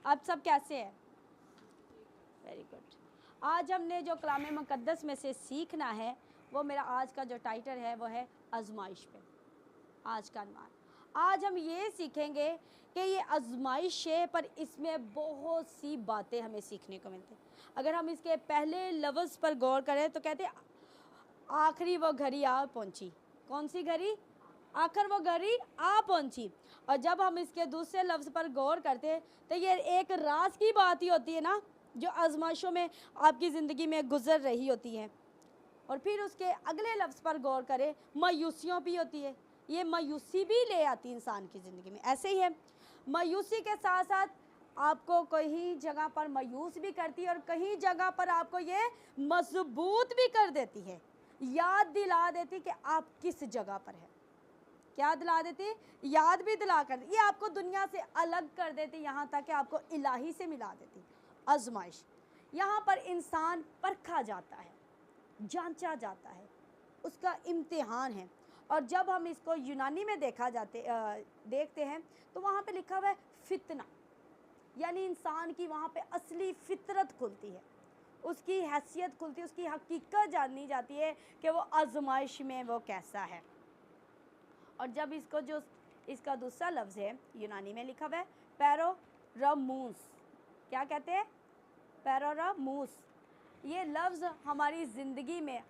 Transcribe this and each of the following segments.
आप सब कैसे हैं? Very good. आज हमने जो कलाम मुक़द्दस में से सीखना है, वो मेरा आज का जो टाइटल है वो है आजमाइश पे। आज का अनुमान, आज हम ये सीखेंगे कि ये आजमाइश है, पर इसमें बहुत सी बातें हमें सीखने को मिलती हैं। अगर हम इसके पहले लफ्ज़ पर गौर करें तो कहते हैं आखिरी वो घड़ी आ पहुंची। कौन सी घड़ी? आखिर वो घड़ी आ पहुंची। और जब हम इसके दूसरे लफ्ज़ पर गौर करते हैं तो ये एक राज की बात ही होती है ना, जो आजमाइशों में आपकी ज़िंदगी में गुजर रही होती है। और फिर उसके अगले लफ्ज़ पर गौर करें, मायूसियों भी होती है। ये मायूसी भी ले आती है इंसान की ज़िंदगी में। ऐसे ही है, मायूसी के साथ साथ आपको कहीं जगह पर मायूस भी करती है और कहीं जगह पर आपको ये मजबूत भी कर देती है, याद दिला देती कि आप किस जगह पर है। क्या दिला देती? याद भी दिला कर, ये आपको दुनिया से अलग कर देती, यहाँ तक कि आपको इलाही से मिला देती। आजमाइश, यहाँ पर इंसान परखा जाता है, जांचा जाता है, उसका इम्तिहान है। और जब हम इसको यूनानी में देखते हैं तो वहाँ पे लिखा हुआ है फितना, यानी इंसान की वहाँ पे असली फितरत खुलती है, उसकी हैसियत खुलती है, उसकी हकीकत जानी जाती है कि वो आजमाइश में वो कैसा है। और जब इसको जो इसका दूसरा लफ्ज़ है यूनानी में लिखा हुआ है पैरोरमूस। क्या कहते हैं? पैरोरमूस। ये लफ्ज़ हमारी ज़िंदगी में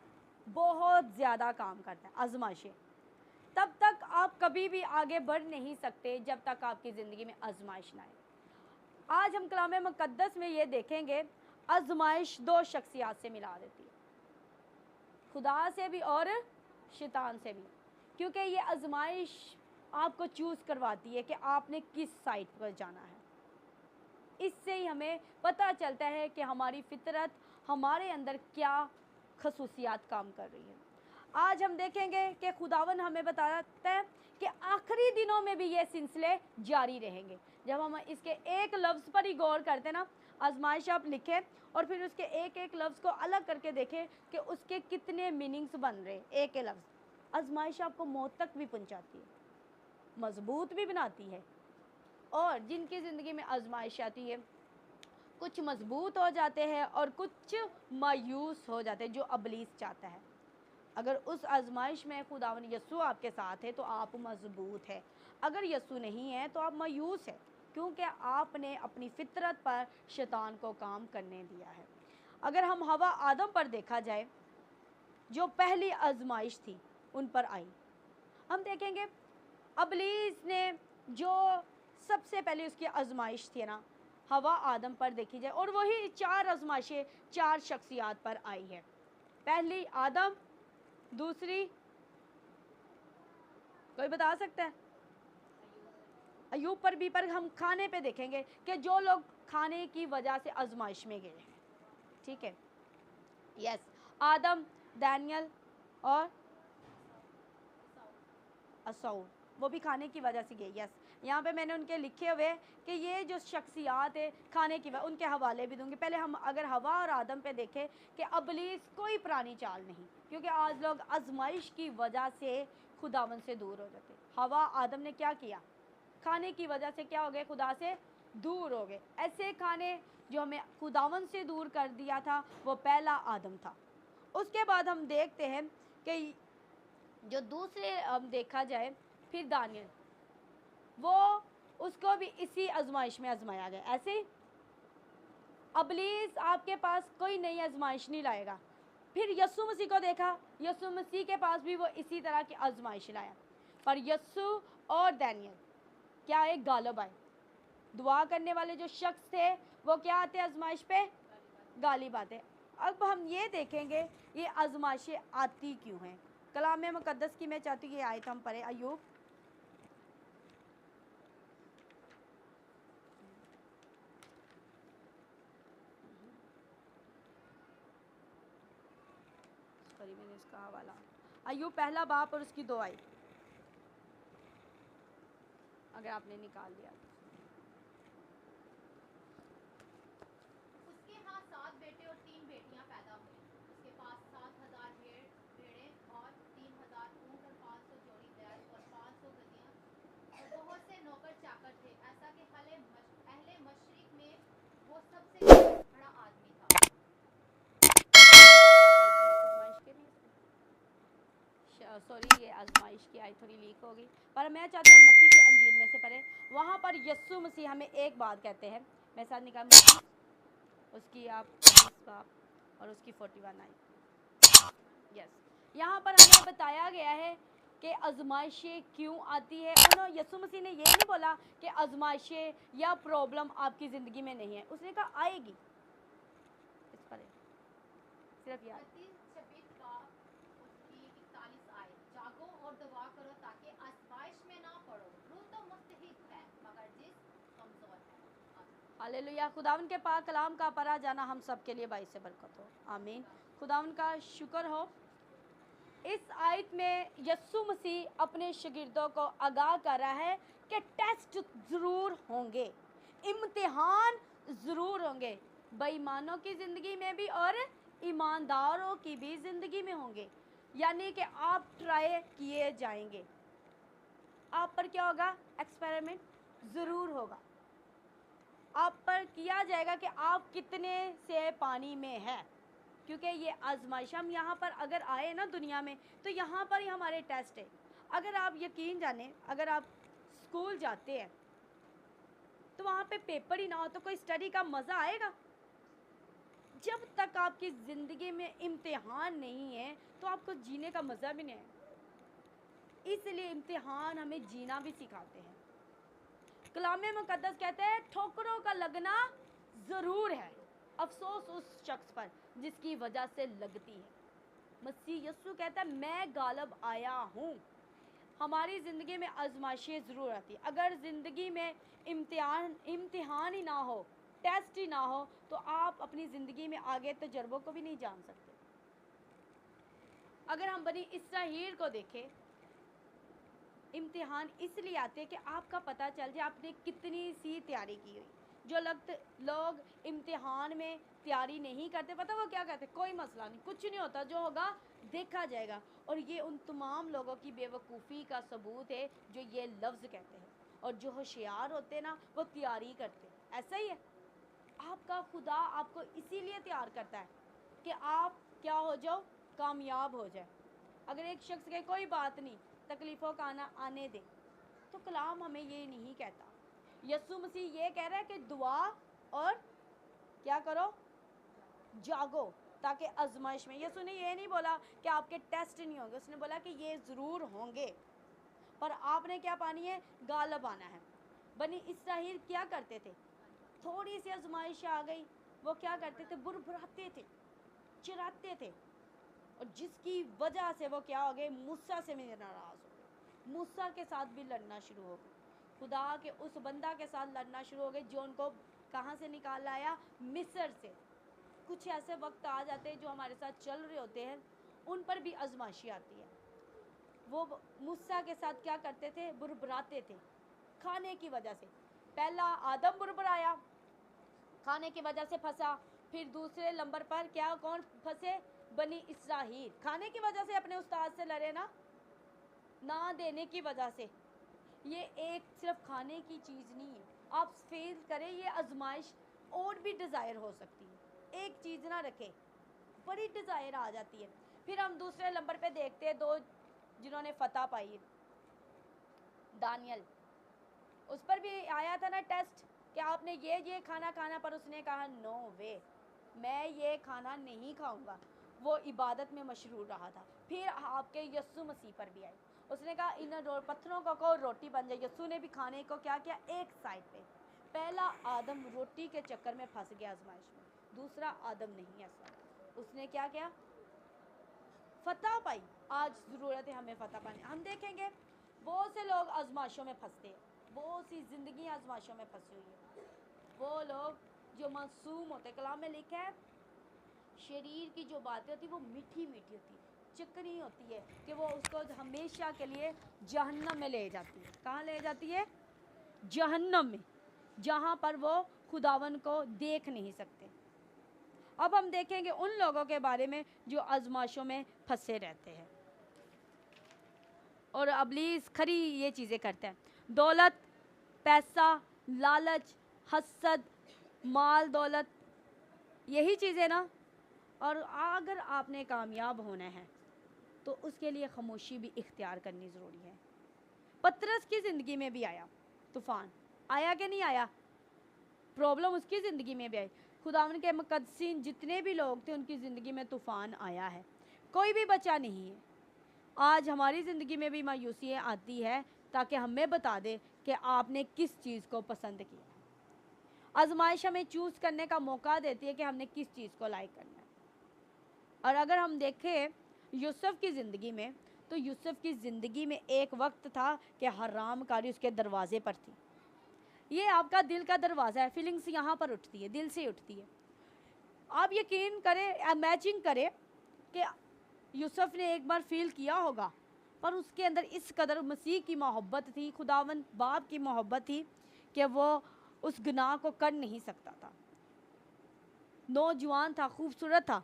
बहुत ज़्यादा काम करता है। आजमाइशें, तब तक आप कभी भी आगे बढ़ नहीं सकते जब तक आपकी ज़िंदगी में आजमाइश ना आए। आज हम कलाम मुक़द्दस में ये देखेंगे, आजमाइश दो शख्सियात से मिला देती है, खुदा से भी और शैतान से भी। क्योंकि ये आजमाइश आपको चूज़ करवाती है कि आपने किस साइड पर जाना है। इससे ही हमें पता चलता है कि हमारी फितरत, हमारे अंदर क्या खसूसियात काम कर रही है। आज हम देखेंगे कि खुदावन हमें बताता है कि आखिरी दिनों में भी ये सिलसिले जारी रहेंगे। जब हम इसके एक लफ्ज़ पर ही गौर करते हैं ना, आजमाइश आप लिखें और फिर उसके एक एक लफ्ज़ को अलग करके देखें कि उसके कितने मीनिंग्स बन रहे हैं। एक एक लफ्ज़, आजमाइश आपको मौत तक भी पहुंचाती है, मजबूत भी बनाती है। और जिनकी ज़िंदगी में आजमाइश आती है, कुछ मजबूत हो जाते हैं और कुछ मायूस हो जाते हैं, जो अबलीस चाहता है। अगर उस आजमाइश में खुदावन यस्सु आपके साथ है तो आप मजबूत है, अगर यस्सु नहीं है तो आप मायूस है, क्योंकि आपने अपनी फितरत पर शैतान को काम करने दिया है। अगर हम हवा आदम पर देखा जाए, जो पहली आजमाइश थी उन पर आई, हम देखेंगे अबलीस ने जो सबसे पहले उसकी आजमाइश थी ना, हवा आदम पर देखी जाए, और वही चार आजमाइशें चार शख्सियात पर आई है। पहली आदम, दूसरी कोई बता सकता है? अयूब पर भी। पर हम खाने पे देखेंगे कि जो लोग खाने की वजह से आजमाइश में गए हैं, ठीक है, यस, आदम, दानियल और असाउल, वो भी खाने की वजह से गए। यस, यहाँ पे मैंने उनके लिखे हुए कि ये जो शख्सियात है खाने की वजह, उनके हवाले भी दूंगी। पहले हम अगर हवा और आदम पे देखें कि अबलीस कोई पुरानी चाल नहीं, क्योंकि आज लोग आजमाइश की वजह से खुदावन से दूर हो जाते। हवा आदम ने क्या किया? खाने की वजह से क्या हो गए? खुदा से दूर हो गए। ऐसे खाने जो हमें खुदावन से दूर कर दिया था, वो पहला आदम था। उसके बाद हम देखते हैं कि जो दूसरे हम देखा जाए फिर दानियल, वो उसको भी इसी आजमाइश में आजमाया गया। ऐसे ही अबलीस आपके पास कोई नई आजमाइश नहीं लाएगा। फिर यस्सु मसीह को देखा, यस्सु मसीह के पास भी वो इसी तरह की आजमाइश लाया, पर यस्सु और दानियल क्या एक गालिब आए। दुआ करने वाले जो शख्स थे वो क्या आते आजमाइश पे? गालिब आते। अब हम ये देखेंगे ये आजमाइशें आती क्यों हैं। कलाम मुक़द्दस की मैं चाहती हूँ ये आयत हम पढ़े, अय्यूब सॉरी मैंने इसका हवाला, अय्यूब पहला बाप और उसकी 2 आयत, अगर आपने निकाल दिया। उसके यहाँ 7 बेटे और 3 बेटियां पैदा हुई। उसके पास 7,000 भेड़ें और 3,000 ऊँट और 500 जोड़ी बैल और 500 गधियां और बहुत से नौकर चाकर थे। ऐसा कि अहले मशरिक में सॉरी, ये आजमाइश की आई थोड़ी लीक होगी, पर मैं चाहती हूँ मत्ती की अंजील में से पढ़े। वहाँ पर यस्सु मसीह हमें एक बात कहते हैं, मेरे साथ निकाल मत्ती, उसकी आप 20 बाप और उसकी 41 आई। यस, यहाँ पर हमें बताया गया है कि आजमाइशें क्यों आती है। उन्होंने यस्सु मसीह ने ये नहीं बोला कि आजमाइशें या प्रॉब्लम आपकी ज़िंदगी में नहीं है, उसने कहा आएगी। इस पर सिर्फ याद, मत्ती 26 बाब उसकी 41 आए, जागो और दुआ करो ताकि आजमाइश में ना पड़ो। रूह तो मुस्तहिक है मगर जिस्म कमजोर है। हालेलुया। खुदावन के पाक कलाम का पढ़ा जाना हम सब के लिए बाइस बरकत हो, आमीन। खुदावन का शुक्र हो। इस आयत में यस्सु मसीह अपने शागिर्दों को आगाह कर रहा है कि टेस्ट ज़रूर होंगे, इम्तिहान ज़रूर होंगे, बेईमानों की ज़िंदगी में भी और ईमानदारों की भी ज़िंदगी में होंगे। यानी कि आप ट्राई किए जाएंगे, आप पर क्या होगा, एक्सपेरिमेंट ज़रूर होगा। आप पर किया जाएगा कि आप कितने से पानी में हैं, क्योंकि ये आजमाइश हम यहाँ पर अगर आए ना दुनिया में, तो यहाँ पर ही हमारे टेस्ट है। अगर आप यकीन जाने, अगर आप स्कूल जाते हैं तो वहाँ पे पेपर ही ना हो तो कोई स्टडी का मज़ा आएगा? जब तक आपकी ज़िंदगी में इम्तिहान नहीं है तो आपको जीने का मज़ा भी नहीं आएगा। इसलिए इम्तिहान हमें जीना भी सिखाते हैं। कलाम मुकद्दस कहते हैं ठोकरों का लगना ज़रूर है, अफसोस उस शख्स पर जिसकी वजह से लगती है। मसीह यस्सु कहता है मैं गालिब आया हूँ। हमारी ज़िंदगी में आजमाइशें ज़रूर आती है। अगर ज़िंदगी में इम्तिहान ही ना हो, टेस्ट ही ना हो, तो आप अपनी ज़िंदगी में आगे तजर्बों को भी नहीं जान सकते। अगर हम बनी इसराइल को देखें, इम्तिहान इसलिए आते हैं कि आपका पता चल जाए आपने कितनी सी तैयारी की हुई। जो लोग इम्तिहान में तैयारी नहीं करते, पता वो क्या कहते, कोई मसला नहीं, कुछ नहीं होता, जो होगा देखा जाएगा। और ये उन तमाम लोगों की बेवकूफ़ी का सबूत है जो ये लफ्ज़ कहते हैं। और जो होशियार होते हैं ना, वो तैयारी करते हैं। ऐसा ही है, आपका खुदा आपको इसीलिए तैयार करता है कि आप क्या हो जाओ, कामयाब हो जाए। अगर एक शख्स के कोई बात नहीं, तकलीफ़ों का आने दे, तो कलाम हमें ये नहीं कहता। यस्सु मसीह ये कह रहा है कि दुआ और क्या करो, जागो, ताकि आजमाइश में। यस्सु ने ये नहीं बोला कि आपके टेस्ट नहीं होंगे, उसने बोला कि ये ज़रूर होंगे, पर आपने क्या पानी है, गालिब आना है। बनी इसराइल क्या करते थे, थोड़ी सी आजमाइश आ गई, वो क्या करते थे, बुरबुराते थे, चिढ़ाते थे, और जिसकी वजह से वो क्या हो गए, मूसा से भी नाराज़ हो गए, मूसा के साथ भी लड़ना शुरू हो गए, खुदा के उस बंदा के साथ लड़ना शुरू हो गए जो उनको कहाँ से निकाल लाया, मिस्र से। कुछ ऐसे वक्त आ जाते हैं जो हमारे साथ चल रहे होते हैं, उन पर भी आजमाइशी आती है। वो मूसा के साथ क्या करते थे, बुरबुराते थे खाने की वजह से। पहला आदम बुरबुराया, खाने की वजह से फंसा। फिर दूसरे नंबर पर क्या, कौन फंसे, बनी इसराइल, खाने की वजह से अपने उस्ताद से लड़े ना देने की वजह से। ये एक सिर्फ खाने की चीज़ नहीं है, आप फेल करें, ये आजमाइश और भी डिज़ायर हो सकती है। एक चीज़ ना रखें, बड़ी डिज़ायर आ जाती है। फिर हम दूसरे नंबर पे देखते हैं दो जिन्होंने फतह पाई है, दानियल, उस पर भी आया था ना टेस्ट कि आपने ये खाना, पर उसने कहा नो वे, मैं ये खाना नहीं खाऊंगा। वो इबादत में मशरूर रहा था। फिर आपके यस्सु मसीह पर भी आई, उसने कहा इन पत्थरों को रोटी बन जाए। यस्सु ने भी खाने को क्या किया, एक साइड पे। पहला आदम रोटी के चक्कर में फंस गया आजमाइश में, दूसरा आदम नहीं ऐसा, उसने क्या किया, फतह पाई। आज ज़रूरत है हमें फतह पाने। हम देखेंगे बहुत से लोग आजमाइशों में फंसते हैं, बहुत सी ज़िंदगी आजमाइशों में फंसी हुई है। वो लोग जो मासूम होते, कलाम में लिखा है शरीर की जो बातें होती वो मीठी मीठी होती, चिकनी होती है, कि वो उसको हमेशा के लिए जहन्नम में ले जाती है। कहाँ ले जाती है, जहन्नम में, जहाँ पर वो खुदावन को देख नहीं सकते। अब हम देखेंगे उन लोगों के बारे में जो आजमाइशों में फंसे रहते हैं और अबलीस खरी ये चीज़ें करते हैं। दौलत, पैसा, लालच, हसद, माल दौलत, यही चीज़ें ना। और अगर आपने कामयाब होना है, तो उसके लिए खामोशी भी इख्तियार करनी ज़रूरी है। पतरस की ज़िंदगी में भी आया तूफ़ान, आया कि नहीं आया? प्रॉब्लम उसकी ज़िंदगी में भी आई। खुदावन के मुक़द्दसीन जितने भी लोग थे उनकी ज़िंदगी में तूफ़ान आया है, कोई भी बचा नहीं है। आज हमारी ज़िंदगी में भी मायूसी आती है ताकि हमें बता दे कि आपने किस चीज़ को पसंद किया। आजमाइश हमें चूज़ करने का मौका देती है कि हमने किस चीज़ को लाइक करना है। और अगर हम देखें यूसुफ की ज़िंदगी में, तो यूसुफ की ज़िंदगी में एक वक्त था कि हरामकारी उसके दरवाजे पर थी। ये आपका दिल का दरवाज़ा है, फीलिंग्स यहाँ पर उठती है, दिल से उठती है। आप यकीन करें, इमेजिन करें कि यूसुफ ने एक बार फील किया होगा, पर उसके अंदर इस कदर मसीह की मोहब्बत थी, खुदावन बाप की मोहब्बत थी कि वो उस गुनाह को कर नहीं सकता था। नौजवान था, खूबसूरत था,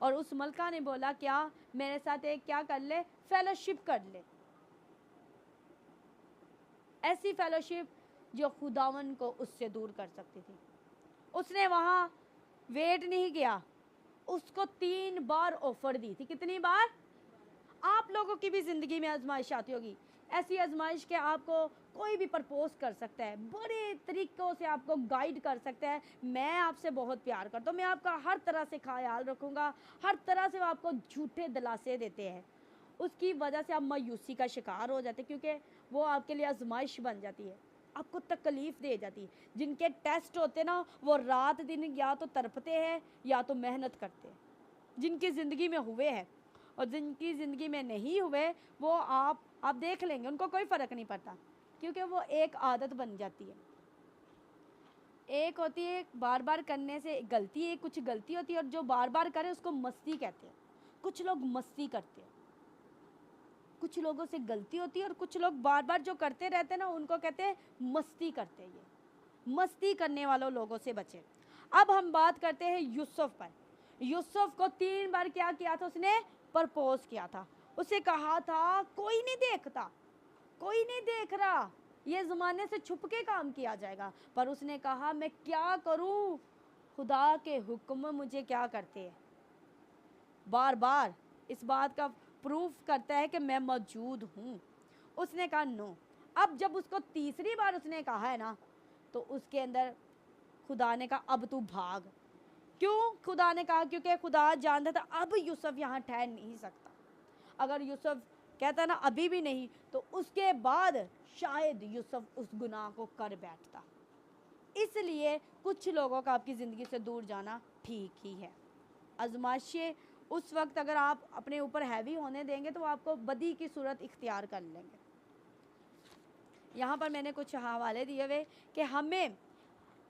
और उस मलका ने बोला क्या मेरे साथ एक क्या कर ले, फेलोशिप कर ले। ऐसी फेलोशिप जो खुदावन को उससे दूर कर सकती थी। उसने वहाँ वेट नहीं किया, उसको 3 बार ऑफर दी थी। कितनी बार? आप लोगों की भी ज़िंदगी में आजमाइश आती होगी, ऐसी आजमाइश के आपको कोई भी प्रपोज कर सकता है, बड़े तरीक़ों से आपको गाइड कर सकता है। मैं आपसे बहुत प्यार करता हूँ, मैं आपका हर तरह से ख्याल रखूँगा, हर तरह से वो आपको झूठे दिलासे देते हैं। उसकी वजह से आप मायूसी का शिकार हो जाते हैं, क्योंकि वो आपके लिए आजमाइश बन जाती है, आपको तकलीफ़ दे जाती है। जिनके टेस्ट होते ना, वो रात दिन या तो तड़पते हैं या तो मेहनत करते हैं। जिनकी ज़िंदगी में हुए हैं और जिनकी ज़िंदगी में नहीं हुए, वो आप देख लेंगे, उनको कोई फ़र्क नहीं पड़ता, क्योंकि वो एक आदत बन जाती है। एक होती है बार बार करने से गलती, है कुछ गलती होती है, और जो बार बार करे उसको मस्ती कहते हैं। कुछ लोग मस्ती करते हैं, कुछ लोगों से गलती होती है, और कुछ लोग बार बार जो करते रहते हैं ना, उनको कहते हैं मस्ती करते हैं। ये मस्ती करने वालों लोगों से बचें। अब हम बात करते हैं यूसुफ पर। यूसुफ को 3 बार क्या किया था? उसने प्रपोज किया था। उसे कहा था कोई नहीं देखता, कोई नहीं देख रहा, ये ज़माने से छुप के काम किया जाएगा। पर उसने कहा मैं क्या करूं, खुदा के हुक्म मुझे क्या करते हैं। बार बार इस बात का प्रूफ करता है कि मैं मौजूद हूँ। उसने कहा नो। अब जब उसको तीसरी बार उसने कहा है ना, तो उसके अंदर खुदा ने कहा अब तू भाग। क्यों खुदा ने कहा? क्योंकि खुदा जानता था अब यूसुफ यहाँ ठहर नहीं सकता। अगर यूसुफ कहता ना अभी भी नहीं, तो उसके बाद शायद यूसुफ उस गुनाह को कर बैठता। इसलिए कुछ लोगों का आपकी ज़िंदगी से दूर जाना ठीक ही है। आजमाइशें उस वक्त अगर आप अपने ऊपर हैवी होने देंगे तो आपको बदी की सूरत इख्तियार कर लेंगे। यहाँ पर मैंने कुछ हवाले दिए हुए कि हमें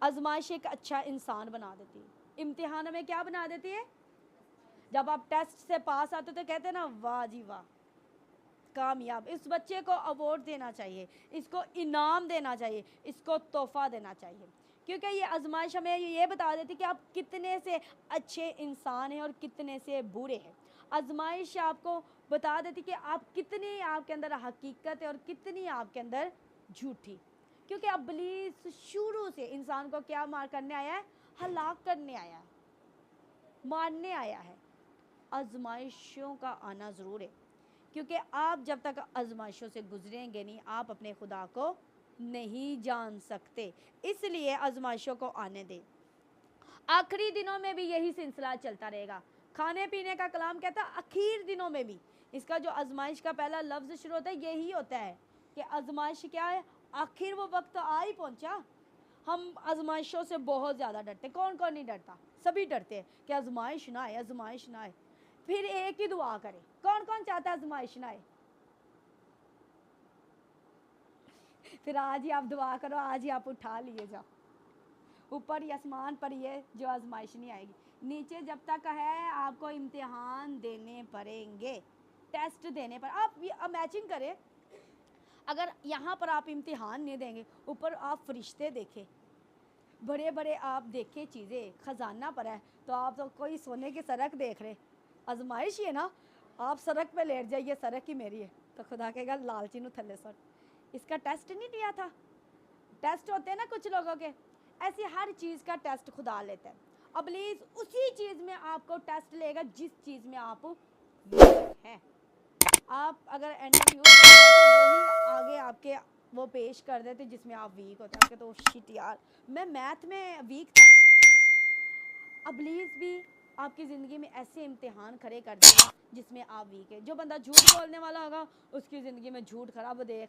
आजमाइश एक अच्छा इंसान बना देती है। इम्तिहान में क्या बना देती है? जब आप टेस्ट से पास आते तो कहते हैं ना वाह जी वाह, कामयाब। इस बच्चे को अवार्ड देना चाहिए, इसको इनाम देना चाहिए, इसको तोहफा देना चाहिए, क्योंकि ये आजमाइश हमें ये बता देती कि आप कितने से अच्छे इंसान हैं और कितने से बुरे हैं। आजमाइश आपको बता देती कि आप कितनी आपके अंदर हकीकत है और कितनी आपके अंदर झूठी। क्योंकि इब्लीस शुरू से इंसान को क्या मार करने आया है? हलाक करने आया है, मारने आया है। आजमाइशों का आना ज़रूर है, क्योंकि आप जब तक आजमाइशों से गुजरेंगे नहीं, आप अपने खुदा को नहीं जान सकते। इसलिए आजमाइशों को आने दें। आखिरी दिनों में भी यही सिलसिला चलता रहेगा। खाने पीने का कलाम कहता है आखिर दिनों में भी। इसका जो आजमाइश का पहला लफ्ज़ शुरू होता है यही होता है कि आजमाइश क्या है? आखिर वो वक्त आ ही पहुंचा। हम आजमाइशों से बहुत ज़्यादा डरते। कौन कौन नहीं डरता? सभी डरते हैं कि आजमाइश ना आए, आजमाइश ना आए। फिर एक ही दुआ करें। कौन कौन चाहता है आजमाइश ना आए? फिर आज ही आप दुआ करो, आज ही आप उठा लिए जाओ। ऊपर ही आसमान पर ये जो आजमाइश नहीं आएगी, नीचे जब तक है आपको इम्तिहान देने पड़ेंगे, टेस्ट देने पर। आप इमेजिन करें अगर यहाँ पर आप इम्तिहान नहीं देंगे, ऊपर आप फरिश्ते देखें, बड़े बड़े आप देखें चीज़ें, ख़जाना पर है, तो आप तो कोई सोने की सड़क देख रहे। आजमाइश ही है ना, आप सड़क पे लेट जाइए, सड़क ही मेरी है, तो खुदा कहेगा लालची नू थल्ले सर। इसका टेस्ट नहीं दिया था? टेस्ट होते हैं ना कुछ लोगों के, ऐसी हर चीज़ का टेस्ट खुदा लेता है। इब्लीस उसी चीज़ में आपको टेस्ट लेगा जिस चीज़ में आप हैं। आप अगर एंटर यूज करते तो वही आगे आपके वो पेश कर देते जिसमें आप वीक होते हैं। तो शिट यार, मैं मैथ में वीक था। इब्लीस भी आपकी ज़िंदगी में ऐसे इम्तिहान खड़े कर देगा जिसमें आप वीक है। जो बंदा झूठ बोलने वाला होगा उसकी ज़िंदगी में झूठ खड़ा। अब देख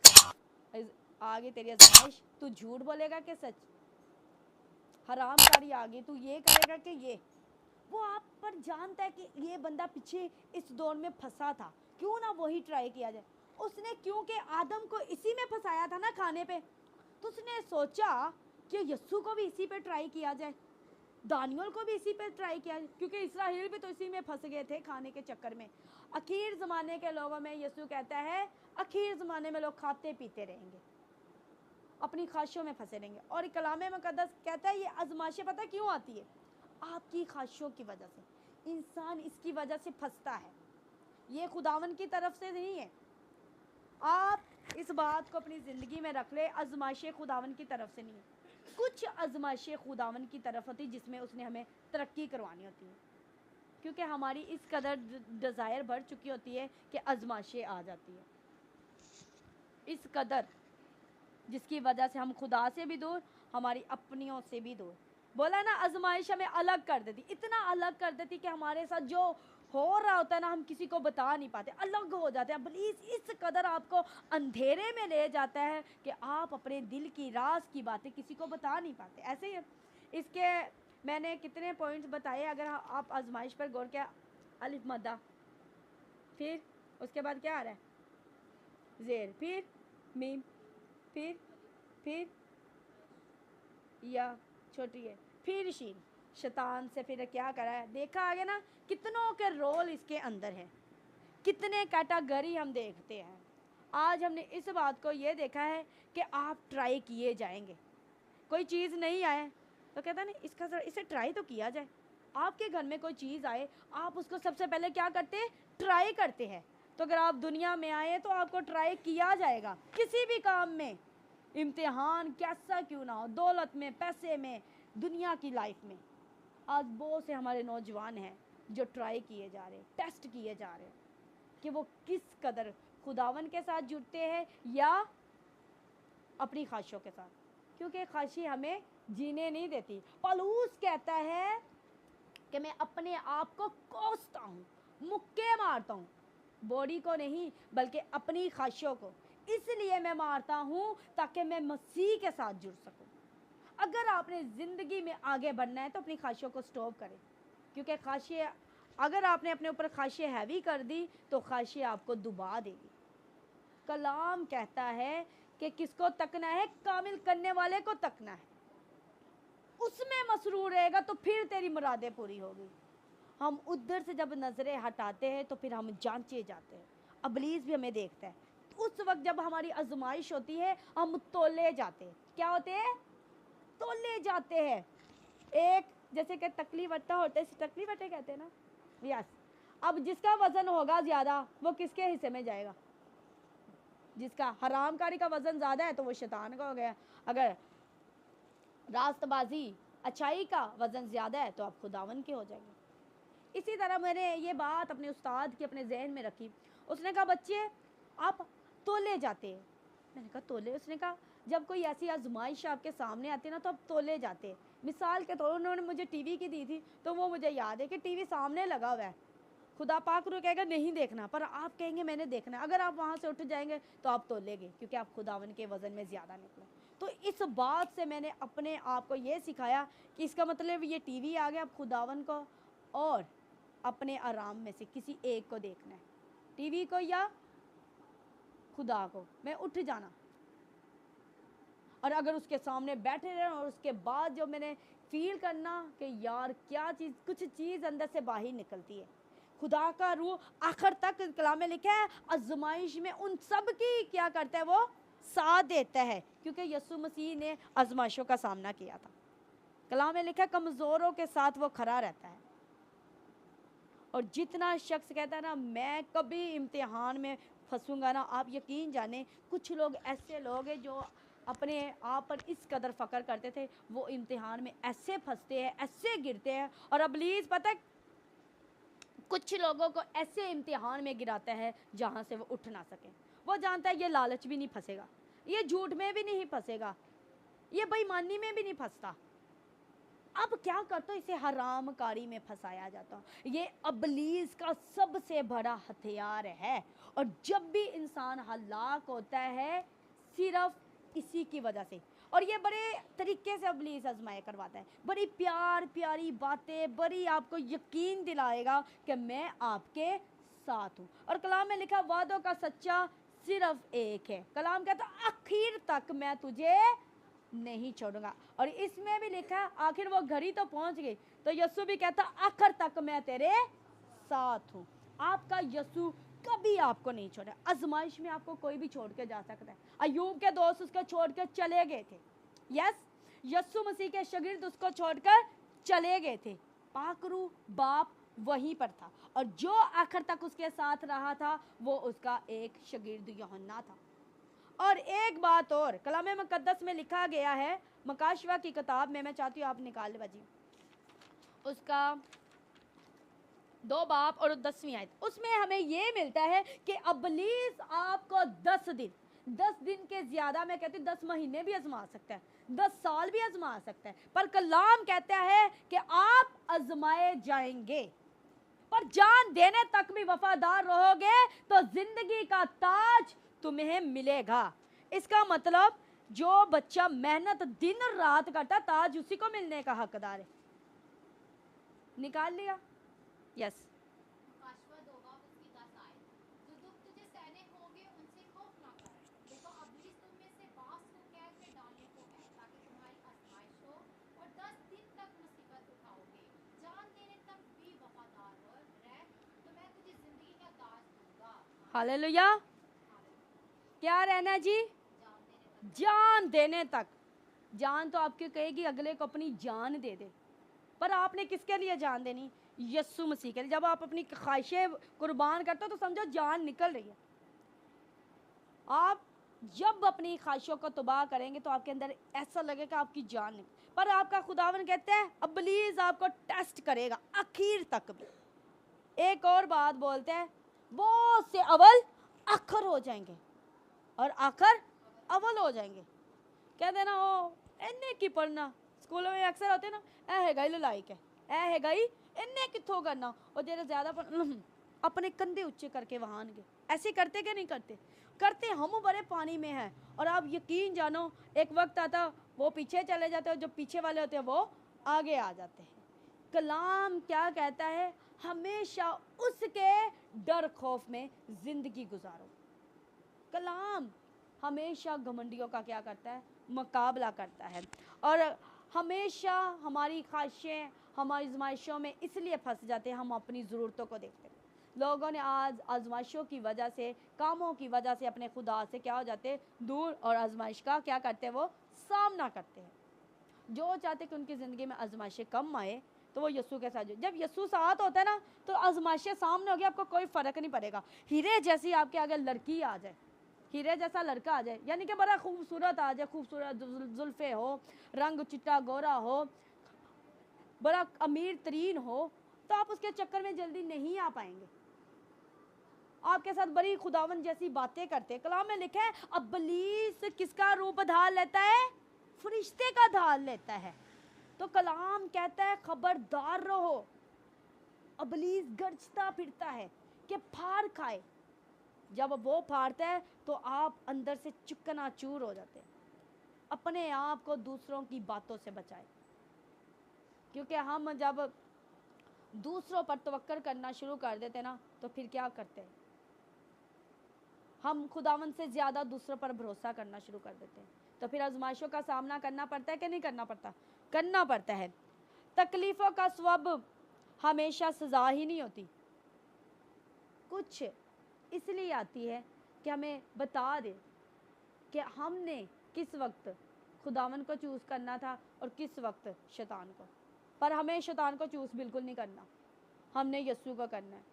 आगे तेरी आजमाइश, तू झूठ बोलेगा कि सच, हरामकारी आ गई, तू ये करेगा कि ये। वो आप पर जानता है कि ये बंदा पीछे इस दौर में फंसा था, क्यों ना वही ट्राई किया जाए। उसने क्योंकि आदम को इसी में फंसाया था ना खाने पे, तो उसने सोचा कि यस्सु को भी इसी पे ट्राई किया जाए, दानियल को भी इसी पे ट्राई किया जाए, क्योंकि इसराइल भी तो इसी में फंस गए थे खाने के चक्कर में। आखिर ज़माने के लोगों में यस्सु कहता है आखिर ज़माने में लोग खाते पीते रहेंगे, अपनी ख्वाहिशों में फंसे रहेंगे। और कलाम मुकद्दस कहता है ये आजमाइशें पता क्यों आती है? आपकी ख्वाहिशों की वजह से। इंसान इसकी वजह से फंसता है, ये खुदावन की तरफ से नहीं है। आप इस बात को अपनी ज़िंदगी में रख ले, आजमाइशें खुदावन की तरफ से नहीं है। कुछ आजमाइशें खुदावन की तरफ होती जिसमें उसने हमें तरक्की करवानी होती है, क्योंकि हमारी इस कदर डिज़ायर बढ़ चुकी होती है कि आजमाइशें आ जाती है इस कदर, जिसकी वजह से हम खुदा से भी दूर, हमारी अपनियों से भी दूर। बोला ना, आजमाइश हमें अलग कर देती, इतना अलग कर देती कि हमारे साथ जो हो रहा होता है ना हम किसी को बता नहीं पाते, अलग हो जाते हैं। इब्लीस इस कदर आपको अंधेरे में ले जाता है कि आप अपने दिल की राज की बातें किसी को बता नहीं पाते। ऐसे ही इसके मैंने कितने पॉइंट्स बताए, अगर आप आजमाइश पर गौर किया। अलिफ मद्दा, फिर उसके बाद क्या आ रहा है? ज़ेर, फिर मीम, फिर या छोटी है, फिर शीन। शैतान से फिर क्या करा है देखा आगे ना, कितनों के रोल इसके अंदर है, कितने कैटेगरी हम देखते हैं। आज हमने इस बात को ये देखा है कि आप ट्राई किए जाएंगे। कोई चीज़ नहीं आए तो कहता नहीं इसका इसे ट्राई तो किया जाए। आपके घर में कोई चीज़ आए, आप उसको सबसे पहले क्या करते हैं? ट्राई करते हैं। तो अगर आप दुनिया में आए तो आपको ट्राई किया जाएगा किसी भी काम में, इम्तिहान कैसा क्यों ना हो, दौलत में, पैसे में, दुनिया की लाइफ में। आज बहुत से हमारे नौजवान हैं जो ट्राई किए जा रहे हैं, टेस्ट किए जा रहे हैं कि वो किस कदर खुदावन के साथ जुड़ते हैं या अपनी ख्वाहिशों के साथ, क्योंकि ख्वाहिशें हमें जीने नहीं देती। पौलुस कहता है कि मैं अपने आप को कोसता हूँ, मुक्के मारता हूँ, बॉडी को नहीं बल्कि अपनी ख्वाहिशों को, इसलिए मैं मारता हूँ ताकि मैं मसीह के साथ जुड़ सकूँ। अगर आपने ज़िंदगी में आगे बढ़ना है तो अपनी ख्वाहिशों को स्टॉप करें, क्योंकि ख्वाहिशें, अगर आपने अपने ऊपर ख्वाहिशें हैवी कर दी तो ख्वाहिशें आपको डुबा देगी। कलाम कहता है कि किसको तकना है? कामिल करने वाले को तकना है, उसमें मसरूर रहेगा तो फिर तेरी मुरादें पूरी होगी। हम उधर से जब नज़रें हटाते हैं तो फिर हम जांचे जाते हैं। इब्लीस भी हमें देखता है। उस वक्त जब हमारी आजमाइश होती है हम तोले जाते हैं। क्या होते हैं? तोले जाते हैं। एक जैसे कि तकली वट्टा होता है, इसे तकली वट्टे कहते हैं ना, यस। अब जिसका वजन होगा ज़्यादा वो किसके हिस्से में जाएगा? जिसका हरामकारी का वजन ज़्यादा है तो वो शैतान का हो गया। अगर रास्तबाजी, अच्छाई का वजन ज़्यादा है तो आप खुदावन के हो जाएंगे। इसी तरह मैंने ये बात अपने उस्ताद की अपने जहन में रखी। उसने कहा बच्चे आप तोले जाते हैं। मैंने कहा तोले? उसने कहा जब कोई ऐसी आजमाइश आपके सामने आती है ना तो आप तोले जाते हैं। मिसाल के तौर उन्होंने मुझे टीवी की दी थी तो वो मुझे याद है कि टीवी सामने लगा हुआ है, खुदा पाक रू कहेगा नहीं देखना, पर आप कहेंगे मैंने देखना है। अगर आप वहाँ से उठ जाएंगे तो आप तोलेंगे, क्योंकि आप खुदावन के वज़न में ज़्यादा निकले। तो इस बात से मैंने अपने आप को ये सिखाया कि इसका मतलब ये टीवी आ गया, अब खुदावन को और अपने आराम में से किसी एक को देखना है, टीवी को या खुदा को। मैं उठ जाना, और अगर उसके सामने बैठे रहना और उसके बाद जो मैंने फील करना कि यार क्या चीज़, कुछ चीज़ अंदर से बाहर निकलती है। खुदा का रूह आखिर तक कलाम में लिखा है आजमाइश में उन सब की क्या करता है? वो साथ देता है, क्योंकि यीशु मसीह ने आजमाइशों का सामना किया था। कलाम में लिखा है कमज़ोरों के साथ वो खड़ा रहता है। और जितना शख्स कहता है ना मैं कभी इम्तिहान में फंसूंगा ना, आप यकीन जाने कुछ लोग ऐसे लोग हैं जो अपने आप पर इस कदर फ़ख्र करते थे, वो इम्तिहान में ऐसे फंसते हैं, ऐसे गिरते हैं। और इब्लीस पता है कुछ लोगों को ऐसे इम्तिहान में गिराता है जहाँ से वो उठ ना सके। वो जानता है ये लालच भी नहीं फंसेगा, ये झूठ में भी नहीं फंसेगा, ये बेईमानी में भी नहीं फंसता। अब क्या करता, इसे हरामकारी में फंसाया जाता। ये अबलीस का सबसे बड़ा हथियार है। और जब भी इंसान हलाक होता है सिर्फ इसी की वजह से। और ये बड़े तरीके से अबलीस आजमाया करवाता है, बड़ी प्यार प्यारी बातें, बड़ी आपको यकीन दिलाएगा कि मैं आपके साथ हूँ। और कलाम में लिखा वादों का सच्चा सिर्फ एक है। कलाम कहता आखिर तक मैं तुझे नहीं छोड़ूंगा। और इसमें भी लिखा आखिर वो घड़ी तो पहुंच गई, तो यीशु भी कहता आखिर तक मैं तेरे साथ हूँ। आपका यीशु कभी आपको नहीं छोड़ा। आजमाइश में आपको कोई भी छोड़ के जा सकता है। अय्यूब के दोस्त उसको छोड़ के चले गए थे, यस, यीशु मसीह के शागिर्द उसको छोड़कर चले गए थे। पाकरू बाप वहीं पर था, और जो आखिर तक उसके साथ रहा था वो उसका एक शागिर्द यूहन्ना था। और एक बात और, कलाम मुकद्दस में लिखा गया है, मकाशवा की किताब में, मैं चाहती हूँ आप निकाल बजी उसका 2 बाब और 10वीं आयत। उसमें हमें ये मिलता है कि अबलीस आपको 10 दिन के ज्यादा, मैं कहती हूँ 10 महीने भी आजमा सकता है, 10 साल भी आजमा सकता है, पर कलाम कहता है कि आप आजमाए जाएंगे। पर जान देने तक भी वफादार रहोगे तो जिंदगी का ताज तुम्हें मिलेगा। इसका मतलब जो बच्चा मेहनत दिन रात करता, ताज उसी को मिलने का हकदार है। निकाल लिया, यस। मुकाशवा 2 बाब उसकी 10 आए, जो दुख तुझे सहने होंगे उनसे खौफ ना कर। देखो अबलीस तुम में से बास को कैद में डालने को है, ताकि तुम्हारी आजमाइश हो, और 10 दिन तक मुसीबत उठाओगे। जान देने तक भी वफादार रह, तो मैं तुझे जिंदगी का ताज दूंगा। हालेलुया। क्या रहना जी? जान देने तक। जान तो आपकी कहेगी अगले को अपनी जान दे दे, पर आपने किसके लिए जान देनी? यीशु मसीह के लिए। जब आप अपनी ख्वाहिशें कुर्बान करते हो तो समझो जान निकल रही है। आप जब अपनी ख्वाहिशों को तबाह करेंगे तो आपके अंदर ऐसा लगेगा आपकी जान निकल, पर आपका खुदावन कहते हैं अबलीस आपको टेस्ट करेगा आखिर तक भी। एक और बात बोलते हैं, बहुत से अव्वल आखिर हो जाएंगे और आखिर अव्वल हो जाएंगे। कहते हैं ना, ओ इन्ने की पढ़ना, स्कूलों में अक्सर होते हैं ना, ऐ है गई ललाइक है, ऐ है गई इन्ने किथों करना, और जेरे ज्यादा अपने कंधे ऊंचे करके वहां गए। ऐसे करते क्या नहीं करते? करते। हम बड़े पानी में हैं, और आप यकीन जानो एक वक्त आता वो पीछे चले जाते हैं, जो पीछे वाले होते हैं वो आगे आ जाते हैं। कलाम क्या कहता है? हमेशा उसके डर खौफ में जिंदगी गुजारो। कलाम हमेशा घमंडियों का क्या करता है? मुकाबला करता है। और हमेशा हमारी ख्वाहिशें हमारी आजमाइशों में इसलिए फंस जाते हैं, हम अपनी ज़रूरतों को देखते हैं। लोगों ने आज आजमाइशों की वजह से, कामों की वजह से अपने खुदा से क्या हो जाते हैं? दूर। और आजमाइश का क्या करते हैं? वो सामना करते हैं। जो चाहते कि उनकी ज़िंदगी में आजमाइशें कम आए तो वो यीशु के साथ, जब यीशु साथ होता है ना तो आजमाइशें सामने होगी, आपको कोई फ़र्क नहीं पड़ेगा। हीरे जैसी आपके आगे लड़की आ जाए, हीरे जैसा लड़का आ जाए, यानी कि बड़ा खूबसूरत आ जाए, खूबसूरत जुल्फ़े हो, रंग चिट्टा गोरा हो, बड़ा अमीर तरीन हो, तो आप उसके चक्कर में जल्दी नहीं आ पाएंगे। आपके साथ बड़ी खुदावन जैसी बातें करते। कलाम में लिखा है अबलीस किसका रूप धार लेता है? फरिश्ते का धार लेता है। तो कलाम कहता है खबरदार रहो। अबलीस गरजता फिरता है कि फाड़ खाए। जब वो फाड़ता है तो आप अंदर से चकनाचूर हो जाते हैं। अपने आप को दूसरों की बातों से बचाए, क्योंकि हम जब दूसरों पर तवक्कल करना शुरू कर देते ना तो फिर क्या करते हैं? हम खुदावन से ज़्यादा दूसरों पर भरोसा करना शुरू कर देते हैं। तो फिर आजमाइशों का सामना करना पड़ता है कि नहीं करना पड़ता? करना पड़ता है। तकलीफ़ों का सबब हमेशा सज़ा ही नहीं होती, कुछ इसलिए आती है कि हमें बता दे कि हमने किस वक्त खुदावन को चूज़ करना था और किस वक्त शैतान को। पर हमें शैतान को चूज़ बिल्कुल नहीं करना, हमने यीशु को करना है।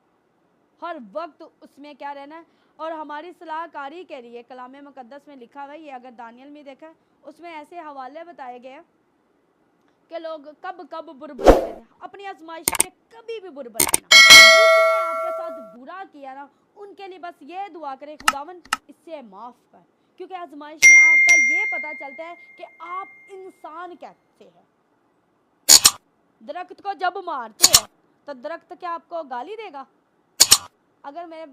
हर वक्त उसमें क्या रहना है। और हमारी सलाहकारी के लिए कलाम मुकद्दस में लिखा हुआ है, ये अगर दानियल में देखा उसमें ऐसे हवाले बताए गए कि लोग कब कब बुरबुराते थे। अपनी आजमाइश में कभी भी बुरबुराना, जिसने बुरा किया ना, उनके लिए बस ये दुआ करें, खुदावन इससे माफ़ कर, क्योंकि आजमाइश में आपका ये पता चलता है कि आप इंसान कैसे हैं। दरख्त को जब मारते हैं तो दरख्त क्या आपको गाली देगा? अगर मेरे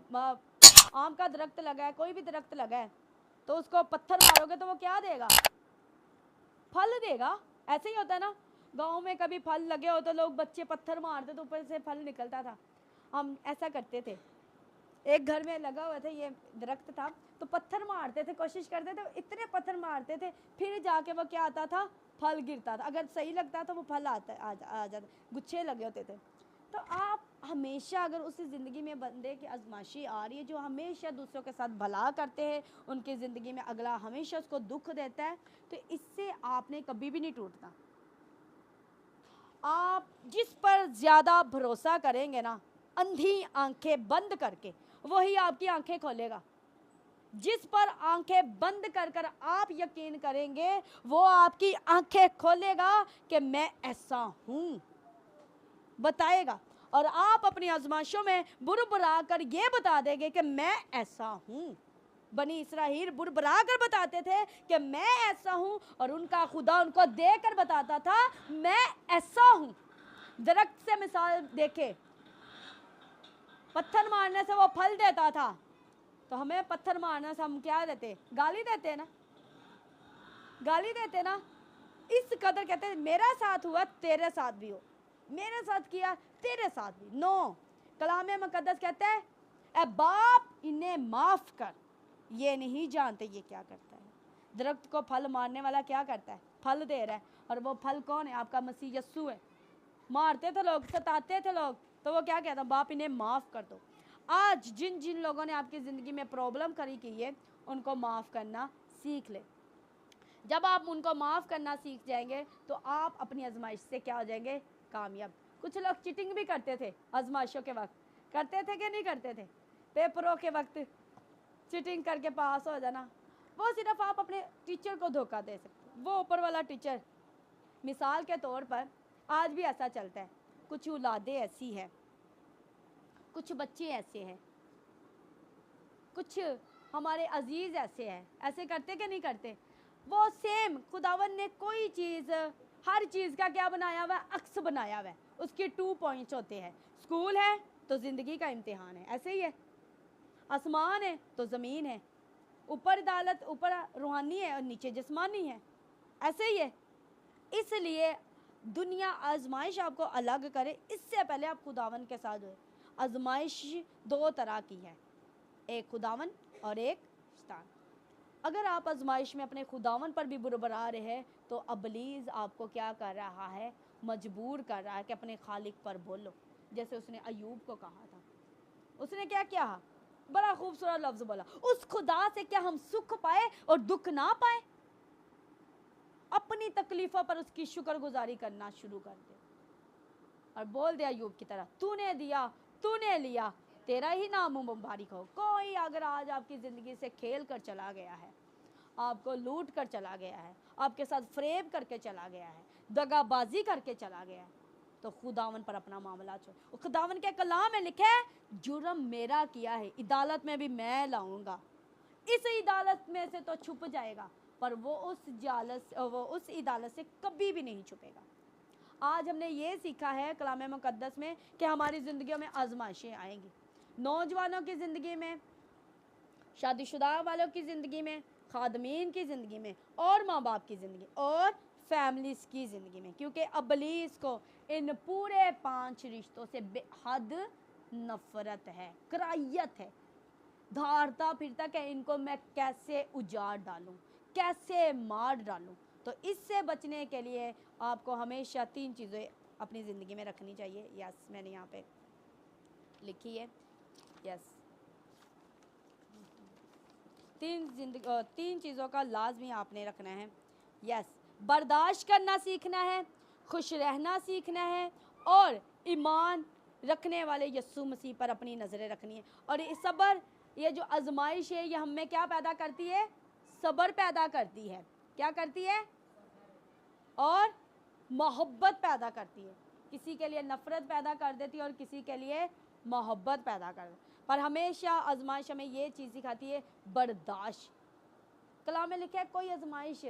आम का दरख्त लगा है, कोई भी दरख्त लगा है, तो उसको पत्थर मारोगे तो वो क्या देगा? फल देगा। ऐसे ही होता है ना, गांव में कभी फल लगे हो तो लोग बच्चे पत्थर मारते तो ऊपर से फल निकलता था। हम ऐसा करते थे, एक घर में लगा हुआ था ये दरख्त था, तो पत्थर मारते थे, कोशिश करते थे, इतने पत्थर मारते थे, फिर जाके वो क्या आता था? फल गिरता था। अगर सही लगता तो वो फल आ जाता, गुच्छे लगे होते थे। तो आप हमेशा, अगर उस ज़िंदगी में बंदे की आजमाइशी आ रही है जो हमेशा दूसरों के साथ भला करते हैं, उनकी ज़िंदगी में अगला हमेशा उसको दुख देता है, तो इससे आपने कभी भी नहीं टूटना। आप जिस पर ज़्यादा भरोसा करेंगे ना, अंधी आंखें बंद करके, वही आपकी आंखें खोलेगा। जिस पर आंखें बंद कर कर आप यकीन करेंगे, वो आपकी आंखें खोलेगा कि मैं ऐसा हूँ, बताएगा। और आप अपनी आजमाइशों में बुरबुरा कर ये बता देंगे कि मैं ऐसा हूँ। बनी इसराइल बुरबुरा कर बताते थे कि मैं ऐसा हूँ, और उनका खुदा उनको देकर बताता था मैं ऐसा हूँ। दरख्त से मिसाल देखे, पत्थर मारने से वो फल देता था, तो हमें पत्थर मारने से हम क्या देते? गाली देते ना, गाली देते ना। इस कदर कहते हैं मेरा साथ हुआ तेरे साथ भी हो, मेरे साथ किया तेरे साथ भी। नो, कलाम मुकद्दस कहते हैं ए बाप इन्हें माफ कर, ये नहीं जानते ये क्या करता है। दरख्त को फल मारने वाला क्या करता है? फल दे रहा है, और वो फल कौन है? आपका मसीह यस्सु है। मारते थे लोग, सताते थे लोग, तो वो क्या कहता? बाप इन्हें माफ़ कर दो। आज जिन जिन लोगों ने आपकी ज़िंदगी में प्रॉब्लम खड़ी की है, उनको माफ़ करना सीख ले। जब आप उनको माफ़ करना सीख जाएंगे तो आप अपनी आजमाइश से क्या हो जाएंगे? कामयाब। कुछ लोग चीटिंग भी करते थे आजमाइशों के वक्त, करते थे कि नहीं करते थे? पेपरों के वक्त चीटिंग करके पास हो जाना, वो सिर्फ आप अपने टीचर को धोखा दे सकते, वो ऊपर वाला टीचर। मिसाल के तौर पर आज भी ऐसा चलता है, कुछ औलादें ऐसी हैं, कुछ बच्चे ऐसे हैं, कुछ हमारे अजीज़ ऐसे हैं, ऐसे करते कि नहीं करते? वो सेम खुदावन ने कोई चीज़, हर चीज़ का क्या बनाया हुआ है? अक्स बनाया हुआ है। उसके 2 पॉइंट्स होते हैं। स्कूल है तो ज़िंदगी का इम्तिहान है, ऐसे ही है। आसमान है तो ज़मीन है, ऊपर अदालत, ऊपर रूहानी है और नीचे जिस्मानी है, ऐसे ही है। इसलिए दुनिया आजमाइश आपको अलग करे, इससे पहले आप खुदावन के साथ हुए। आजमाइश 2 तरह की है, एक खुदावन और एक शैतान। अगर आप आजमाइश में अपने खुदावन पर भी बुरबरा रहे हैं, तो अबलीस आपको क्या कर रहा है? मजबूर कर रहा है कि अपने खालिक पर बोलो, जैसे उसने अयूब को कहा था। उसने क्या किया? बड़ा खूबसूरत लफ्ज़ बोला, उस खुदा से क्या हम सुख पाए और दुख ना पाए? अपनी तकलीफ़ों पर उसकी शुक्रगुजारी करना शुरू कर दे और बोल दे अयूब की तरह, तूने दिया, तूने लिया, तेरा ही नाम मुबारक हो। कोई अगर आज आपकी ज़िंदगी से खेल कर चला गया है, आपको लूट कर चला गया है, आपके साथ फ्रेब करके चला गया है, दगाबाजी करके चला गया है, तो खुदावन पर अपना मामला छोड़। खुदावन के कलाम में लिखा है जुर्म मेरा किया है, अदालत में भी मैं लाऊंगा। इस अदालत में से तो छुप जाएगा, पर वो उस अदालत से कभी भी नहीं छुपेगा। आज हमने ये सीखा है कलाम मुकद्दस में कि हमारी ज़िंदगियों में आजमाइशें आएंगी। नौजवानों की ज़िंदगी में, शादीशुदा वालों की ज़िंदगी में, खादमीन की ज़िंदगी में, और माँ बाप की ज़िंदगी, और फैमिलीज़ की ज़िंदगी में, क्योंकि अबलीस को इन पूरे 5 रिश्तों से बेहद नफ़रत है, कराहियत है। धारता फिरता कि इनको मैं कैसे उजाड़ डालूं, कैसे मार डालूं। तो इससे बचने के लिए आपको हमेशा 3 चीज़ें अपनी ज़िंदगी में रखनी चाहिए। यस, मैंने यहाँ पे लिखी है। यस, 3 चीज़ों का लाजमी आपने रखना है। यस, बर्दाश्त करना सीखना है, खुश रहना सीखना है, और ईमान रखने वाले यस्सु मसीह पर अपनी नज़रें रखनी है। और ये सब्र, ये जो आजमाइश है, ये हमें क्या पैदा करती है? सब्र पैदा करती है। क्या करती है? और मोहब्बत पैदा करती है। किसी के लिए नफ़रत पैदा कर देती है और किसी के लिए मोहब्बत पैदा कर देती है। पर हमेशा आजमाइश हमें ये चीज़ सिखाती है, बर्दाश्त। कलाम में लिखा है कोई आजमाइश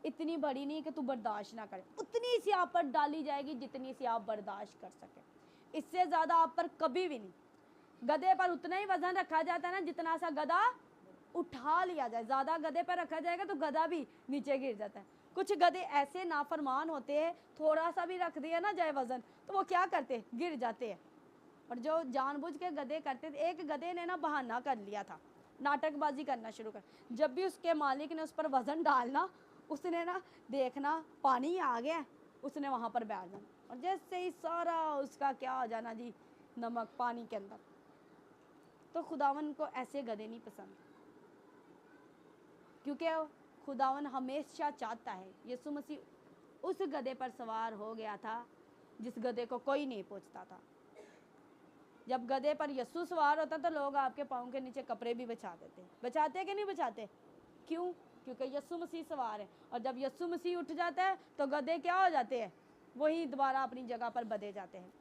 इतनी बड़ी नहीं कि तू बर्दाश्त ना करे, उतनी सी आप पर डाली जाएगी जितनी सी आप बर्दाश्त कर सके, इससे ज़्यादा आप पर कभी भी नहीं। गधे पर उतना ही वजन रखा जाता है ना जितना सा गधा उठा लिया जाए। ज़्यादा गधे पर रखा जाएगा तो गधा भी नीचे गिर जाता है। कुछ गधे ऐसे नाफरमान होते हैं, थोड़ा सा भी रख दिया ना जाए वजन तो वो क्या करते, गिर जाते हैं। और जो जानबूझ के गधे करते थे, एक गधे ने ना बहाना कर लिया था, नाटकबाजी करना शुरू कर। जब भी उसके मालिक ने उस पर वजन डालना, उसने ना देखना पानी आ गया, उसने वहाँ पर बैठ जाना और जैसे ही सारा उसका क्या आ जाना जी, नमक पानी के अंदर। तो खुदावन को ऐसे गधे नहीं पसंद, क्योंकि खुदावन हमेशा चाहता है, यीशु मसीह उस गधे पर सवार हो गया था जिस गधे को कोई नहीं पूछता था। जब गधे पर यीशु सवार होता तो लोग आपके पाँव के नीचे कपड़े भी बचा देते। बचाते कि नहीं बचाते? क्यों? क्योंकि यीशु मसीह सवार है। और जब यीशु मसीह उठ जाता है तो गधे क्या हो जाते हैं, वही दोबारा अपनी जगह पर बंधे जाते हैं।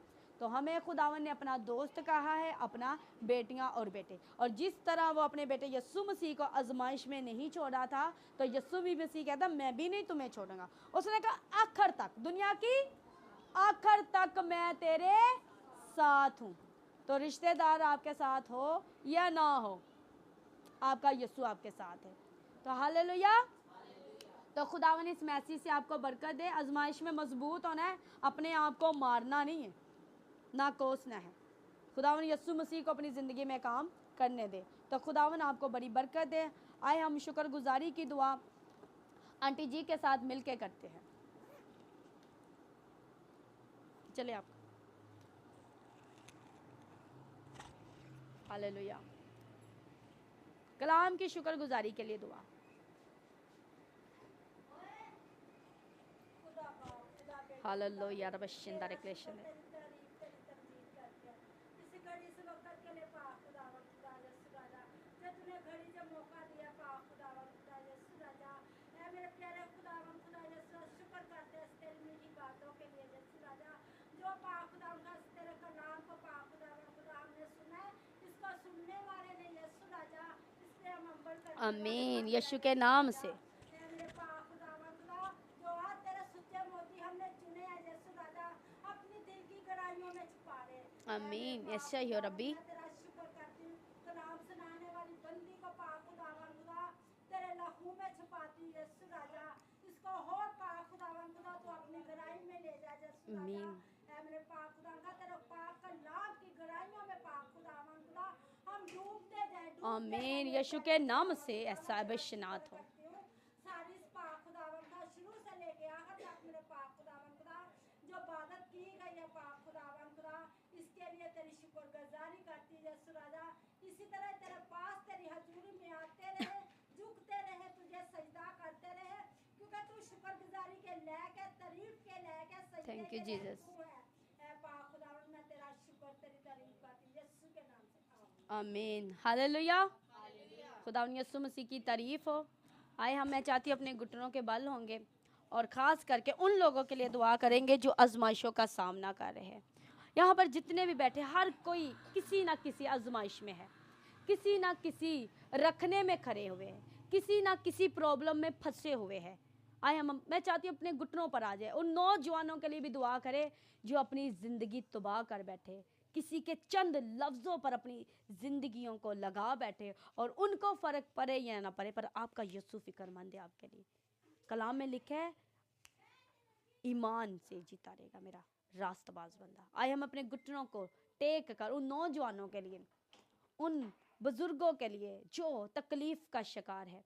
तो हमें खुदावन ने अपना दोस्त कहा है, अपना बेटियां और बेटे। और जिस तरह वो अपने बेटे यीशु मसीह को आजमाइश में नहीं छोड़ा था, तो यीशु मसीह कहता मैं भी नहीं तुम्हें छोड़ूंगा। उसने कहा आखिर तक, दुनिया की आखिर तक मैं तेरे साथ हूँ। तो रिश्तेदार आपके साथ हो या ना हो, आपका यीशु आपके साथ है। तो हालेलुया। तो खुदावन इस मैसेज से आपको बरकत दे। आजमाइश में मजबूत होना है, अपने आप को मारना नहीं है, ना कोसना है। खुदावन यीशु मसीह को अपनी ज़िंदगी में काम करने दे। तो खुदावन आपको बड़ी बरकत दे। आए हम शुक्रगुजारी की दुआ आंटी जी के साथ मिलके करते हैं। चले आप। हालेलुया। कलाम की शुक्रगुजारी के लिए दुआ। हालेलुया रब शिंदा रिक्लेशन है। आमीन यीशु के नाम से। आमीन ऐसा ही हो रब्बी। आमीन यीशु के नाम से ऐसा अभिषनात हो। जो इबादत की गई है पाक खुदावन खुदा, इसके लिए तेरी शुक्रगुजारी करती है यीशु राजा। इसी तरह तेरे पास तेरी हजूरी में आते रहे, झुकते रहे, तुझे सजदा करते रहे, क्योंकि तू शुक्रगुजारी के लायक है, तारीफ के लायक है, सजदे के लायक है। पाक खुदावन मैं तेरा शुक्र तेरी तारीफ करती हूं यीशु के नाम से। आमीन हालेलुया। खुदावन यीशु मसीह की तारीफ हो। आए हम मैं चाहती हूँ अपने घुटनों के बल होंगे और ख़ास करके उन लोगों के लिए दुआ करेंगे जो आजमाइशों का सामना कर रहे हैं। यहाँ पर जितने भी बैठे, हर कोई किसी ना किसी आजमाइश में है, किसी ना किसी रखने में खड़े हुए हैं, किसी ना किसी प्रॉब्लम में फंसे हुए हैं। आए हम मैं चाहती हूँ अपने घुटनों पर आ जाए। उन नौजवानों के लिए भी दुआ करें जो अपनी ज़िंदगी तबाह कर बैठे, किसी के चंद लफ्ज़ों पर अपनी ज़िंदगियों को लगा बैठे, और उनको फ़र्क पड़े या ना पड़े, पर आपका यीशु फ़िक्रमंद है आपके लिए। कलाम में लिखा है ईमान से जीता रहेगा मेरा रास्तबाज बंदा। आए हम अपने घुटनों को टेक कर उन नौजवानों के लिए, उन बुजुर्गों के लिए जो तकलीफ का शिकार है,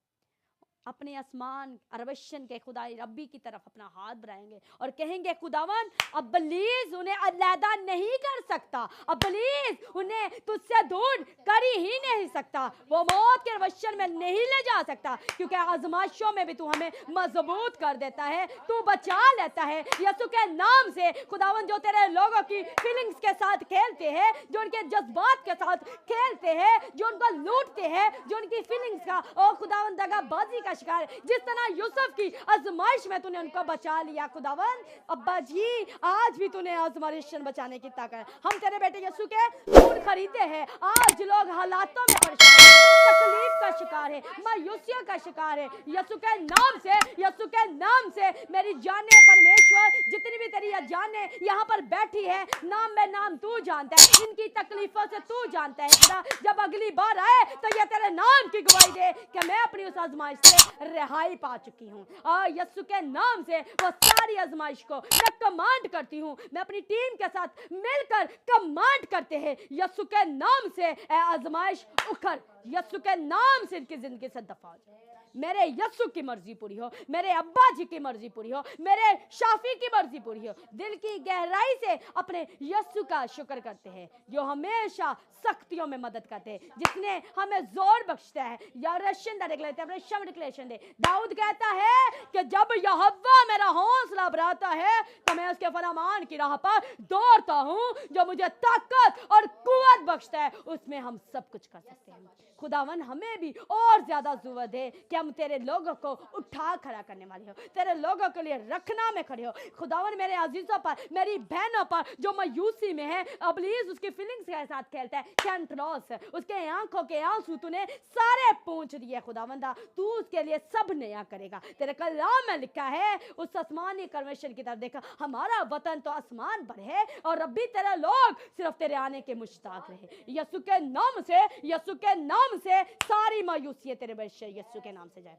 अपने आसमान अरबशन के खुदा रब्बी की तरफ अपना हाथ बढ़ाएंगे और कहेंगे खुदावन अबलीस उन्हें अलहदा नहीं कर सकता, अबलीस उन्हें तुझसे दूर कर ही नहीं सकता, वो मौत के अरबशन में नहीं ले जा सकता, क्योंकि आजमाइशों में भी तू हमें मजबूत कर देता है, तू बचा लेता है यीशु के नाम से। खुदावन जो तेरे लोगों की फीलिंग्स के साथ खेलते हैं, जो उनके जज्बात के साथ खेलते हैं, जो उनको लूटते हैं, जो उनकी फीलिंग्स का और खुदावन दगाबाजी का शिकार है। जिस तरह यूसुफ की आजमाइश में तूने उनको बचा लिया खुदावन, अब्बा जी आज भी तूने आजमाइश बचाने की ताकत है। हम तेरे बेटे यीशु के खून खरीदे हैं। आज लोग हालातों में परेशान है, तकलीफ का शिकार है, मायूसियों का शिकार है। यीशु के नाम से, यीशु के नाम से मेरी जाने परमेश्वर, जितनी भी तेरी जाने यहाँ पर बैठी है, नाम में नाम तू जानता है, इनकी तकलीफों से तू जानता है खुदा। जब अगली बार आए तो ये तेरे नाम की गवाही दे कि मैं अपनी उस आजमाइश से रिहाई पा चुकी हूँ। यीशु के नाम से वो सारी आजमाइश को मैं कमांड करती हूँ। मैं अपनी टीम के साथ मिलकर कमांड करते हैं, यीशु के नाम से आजमाइश उखड़, यीशु के नाम से इनकी जिंदगी से दफा हो जाए। मेरे यीशु की मर्जी पूरी हो, मेरे अब्बा जी की मर्जी पूरी हो, मेरे शाफी की मर्जी पूरी हो। दिल की गहराई से अपने यीशु का शुक्र करते हैं जो हमेशा सख्तियों में मदद करते हैं, जिसने हमें जोर बख्शता है। या रशियन डिक्लेरेशन, अपने शब्द डिक्लेरेशन दे। दाऊद कहता है कि जब यहोवा मेरा हौसला बढ़ाता है तो मैं उसके फरमान की राह पर दौड़ता हूँ। जो मुझे ताकत और कुव्वत बख्शता है उसमें हम सब कुछ कर सकते हैं। खुदावन हमें भी और ज्यादा ज़रूरत है कि हम तेरे लोगों को उठा खड़ा करने वाले हो, तेरे लोगों के लिए रखना में खड़े हो। खुदावन मेरे अजीजों पर, मेरी बहनों पर जो मायूसी में है, अबलीस उसकी फीलिंग्स के साथ खेलता है, कैंट्रोस उसके आंखों के आंसू तूने सारे पूंछ दिए। खुदावंदा तू उसके लिए सब नया करेगा। तेरे कलाम में लिखा है उस आसमानी कन्वेंशन की तरफ देखा, हमारा वतन तो आसमान पर है और रब्बी तेरे लोग सिर्फ तेरे आने के मुश्ताक रहे। यीशु के नाम से, यीशु के नाम से सारी मायूसी तेरे बच्चे यीशु के नाम से जाए।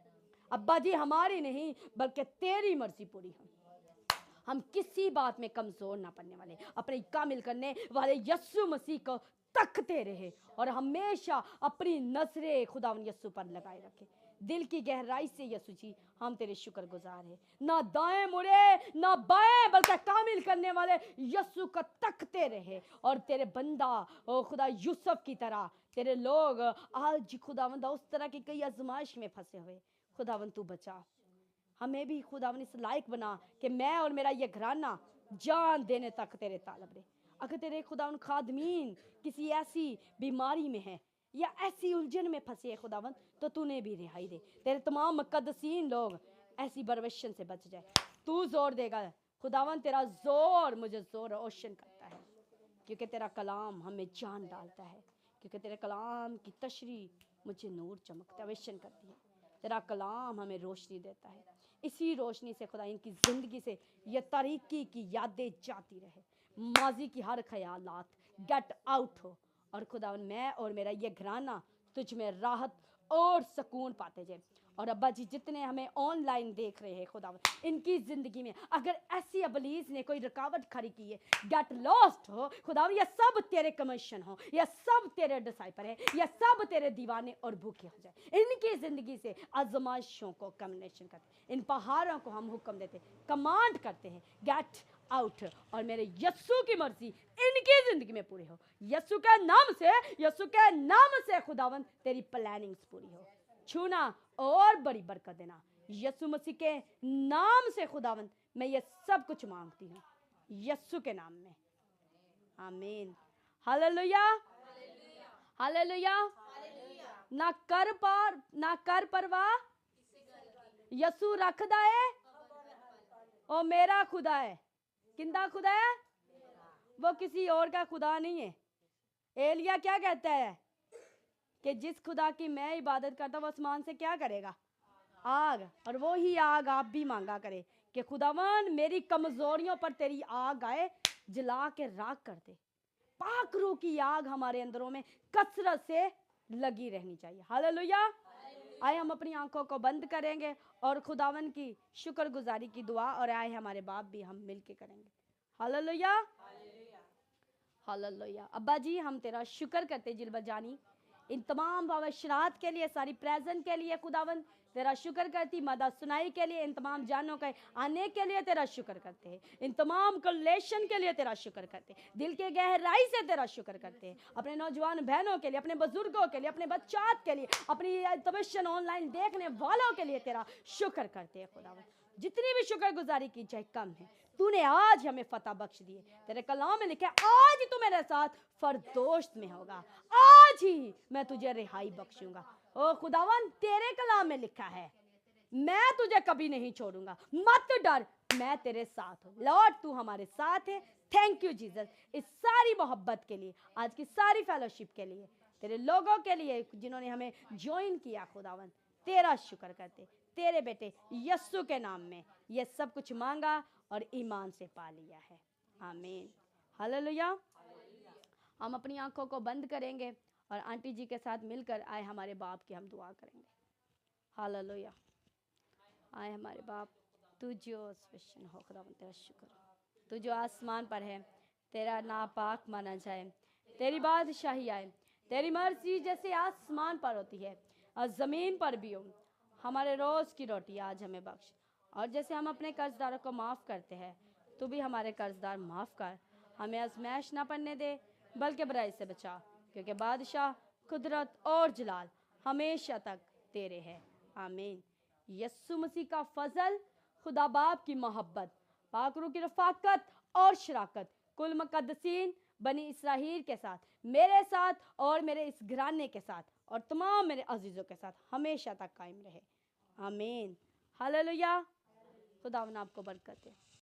अब्बा जी हमारी नहीं बल्कि तेरी मर्जी पूरी हो। हम किसी बात में कमजोर ना पड़ने वाले, अपने कामिल करने वाले यीशु मसीह को तकते रहे और हमेशा अपनी नजरें खुदावन यीशु पर लगाए रखे। दिल की गहराई से यीशु जी हम तेरे शुक्रगुजार हैं। ना दाएं मुड़े ना बाएं बल्कि कामिल करने वाले यीशु को तकते रहे और तेरे बंदा ओ खुदा यूसुफ की तरह तेरे लोग आज खुदावंदा उस तरह की कई आजमाइश में फंसे हुए, खुदावन तू बचा हमें भी। खुदावन इस लायक बना कि मैं और मेरा ये घराना जान देने तक तेरे तालब रहे। अगर तेरे खुदावन खादमीन किसी ऐसी बीमारी में है या ऐसी उलझन में फंसे है खुदावन, तो तूने भी रिहाई दे। तेरे तमाम मुकद्दसीन लोग ऐसी बरवशन से बच जाए। तू जोर देगा खुदावन, तेरा जोर मुझे जोर रोशन करता है क्योंकि तेरा कलाम हमें जान डालता है, क्योंकि तेरे कलाम की तशरी मुझे नूर चमकता रोशन करती है। तेरा कलाम हमें रोशनी देता है। इसी रोशनी से खुदा इनकी ज़िंदगी से ये तारीकी की यादें जाती रहे, माजी की हर ख्यालात गेट आउट हो और खुदा मैं और मेरा ये घराना तुझ में राहत और सुकून पाते जाए। और अब्बा जी जितने हमें ऑनलाइन देख रहे हैं खुदा इनकी ज़िंदगी में अगर ऐसी अबलीस ने कोई रुकावट खड़ी की है, गेट लॉस्ट हो खुदा, ये सब तेरे कमीशन हो, ये सब तेरे डिसाइपर है, ये सब तेरे दीवाने और भूखे हो जाए। इनकी ज़िंदगी से आजमाइशों को कम्बिनेशन करते, इन पहाड़ों को हम हुक्म देते, कमांड करते हैं गेट आउट और मेरे यीशु की मर्जी इनकी जिंदगी में पूरी हो। यीशु के नाम से, यीशु के नाम से खुदावन तेरी प्लानिंग्स पूरी हो। छूना और बड़ी बरकत देना यीशु मसीह के नाम से खुदावन मैं ये सब कुछ मांगती हूँ यीशु के नाम में, आमीन। Hallelujah hallelujah. ना कर परवाह यीशु रखदा है, ओ मेरा खुदा है। किंदा खुदा है? वो किसी और का खुदा नहीं है। एलिया क्या कहता है कि जिस खुदा की मैं इबादत करता हूँ वो आसमान से क्या करेगा? आग। और वो ही आग आप भी मांगा करे कि खुदावन मेरी कमजोरियों पर तेरी आग आए, जला के राख कर दे। पाक रूह की आग हमारे अंदरों में कसरत से लगी रहनी चाहिए। हालेलुया। आए हम अपनी आंखों को बंद करेंगे और खुदावन की शुक्रगुजारी की दुआ और आए हमारे बाप भी हम मिलके करेंगे। Hallelujah hallelujah. अब्बा जी हम तेरा शुक्र करते जिलबा जानी इन तमाम बावशरात के लिए, सारी प्रेजेंट के लिए खुदावन तेरा शुक्र करती, मदद सुनाई के लिए, इन तमाम जानों के आने के लिए तेरा शुक्र करते हैं, इन तमाम कलेक्शन के लिए तेरा शुक्र करते हैं, दिल के गहराई से तेरा शुक्र करते हैं। अपने नौजवान बहनों के लिए, अपने बुजुर्गों के लिए, अपने बच्चात के लिए, अपनी तबशन ऑनलाइन देखने वालों के लिए तेरा शुक्र करते हैं खुदावन। जितनी भी शुक्रगुजारी की जाए कम है। तूने आज हमें फतह बख्श दिए। तेरे कलाम में लिखा है आज तू मेरे साथ फरदोस्त में होगा, आज ही मैं तुझे रिहाई बख्शूंगा। ओ खुदावन तेरे कलाम में लिखा है मैं तुझे कभी नहीं छोड़ूंगा, मत डर, मैं तेरे साथ हूँ। लॉर्ड तू हमारे साथ है। थैंक यू जीसस, इस सारी मोहब्बत के लिए, आज की सारी फेलोशिप के लिए, तेरे लोगों के लिए जिन्होंने हमें ज्वाइन किया। खुदावन तेरा शुक्र करते, तेरे बेटे यस्सु के नाम में ये सब कुछ मांगा और ईमान से पा लिया है। आमीन, हालेलुया। हम अपनी आंखों को बंद करेंगे और आंटी जी के साथ मिलकर आए हमारे बाप की हम दुआ करेंगे। हालेलुया। आए हमारे बाप, तू जो स्पेशल हो, खुदावन तेरा शुक्र, तू जो आसमान पर है, तेरा नाम पाक माना जाए, तेरी बादशाही आए, तेरी मर्जी जैसे आसमान पर होती है और ज़मीन पर भी हो। हमारे रोज़ की रोटी आज हमें बख्श, और जैसे हम अपने कर्जदारों को माफ़ करते हैं, तू भी हमारे कर्जदार माफ़ कर। हमें आज़माइश ना पड़ने दे, बल्कि बुराई से बचा, क्योंकि बादशाह, कुदरत और जलाल हमेशा तक तेरे है। आमीन। यस्सु मसीह का फजल, खुदा बाप की मोहब्बत, पाक रूह की रफ़ाकत और शराकत कुल मुक़द्दसीन बनी इसराइल के साथ, मेरे साथ और मेरे इस घराने के साथ और तमाम मेरे अजीज़ों के साथ हमेशा तक कायम रहे। आमीन, हालेलुया। खुदावन आपको बरकत दे।